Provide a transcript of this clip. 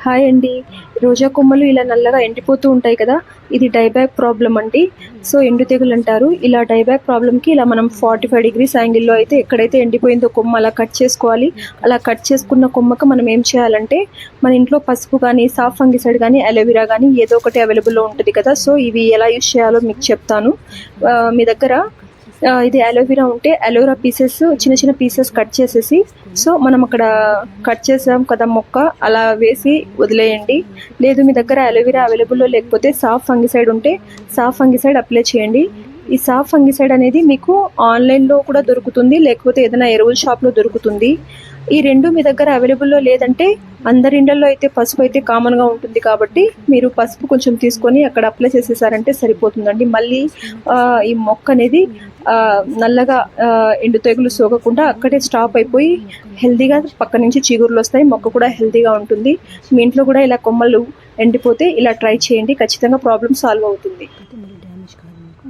Hi అండి. రోజా కొమ్మలు ఇలా నల్లగా ఎండిపోతూ ఉంటాయి కదా! ఇది డైబ్యాక్ ప్రాబ్లమ్ అండి. సో, ఎండు తెగులు అంటారు. ఇలా డైబ్యాక్ ప్రాబ్లమ్‌కి ఇలా మనం 45 డిగ్రీస్ యాంగిల్‌లో అయితే ఎక్కడైతే ఎండిపోయిందో కొమ్మ అలా కట్ చేసుకోవాలి. అలా కట్ చేసుకున్న కొమ్మకి మనం ఏం చేయాలంటే, మన ఇంట్లో పసుపు గానీ, సాఫ్ ఫంగిసైడ్ గానీ, అలోవెరా గానీ ఏదో ఒకటి అవైలబుల్‌లో ఉంటది కదా! సో, ఇవి ఎలా యూజ్ చేయాలో మీకు చెప్తాను. మీ దగ్గర ఇది అలోవెరా ఉంటే అలోవెరా పీసెస్ చిన్న చిన్న పీసెస్ కట్ చేసేసి, సో మనం అక్కడ కట్ చేసాం కదా మొక్క, అలా వేసి వదిలేయండి. లేదు మీ దగ్గర అలోవెరా అవైలబుల్లో లేకపోతే సాఫ్ ఫంగిసైడ్ ఉంటే సాఫ్ ఫంగిసైడ్ అప్లై చేయండి. ఈ సాఫ్ ఫంగిసైడ్ అనేది మీకు ఆన్లైన్లో కూడా దొరుకుతుంది, లేకపోతే ఏదైనా ఎరువుల షాప్లో దొరుకుతుంది. ఈ రెండు మీ దగ్గర అవైలబుల్లో లేదంటే అందరి ఇండ్లలో అయితే పసుపు అయితే కామన్గా ఉంటుంది కాబట్టి మీరు పసుపు కొంచెం తీసుకొని అక్కడ అప్లై చేసేసారంటే సరిపోతుందండి. మళ్ళీ ఈ మొక్క అనేది నల్లగా ఎండు తెగులు సోకకుండా అక్కడే స్టాప్ అయిపోయి హెల్తీగా పక్క నుంచి చిగుర్లు వస్తాయి, మొక్క కూడా హెల్తీగా ఉంటుంది. మీ ఇంట్లో కూడా ఇలా కొమ్మలు ఎండిపోతే ఇలా ట్రై చేయండి, ఖచ్చితంగా ప్రాబ్లం సాల్వ్ అవుతుంది. అయితే మళ్ళీ డ్యామేజ్ కాదు మీకు.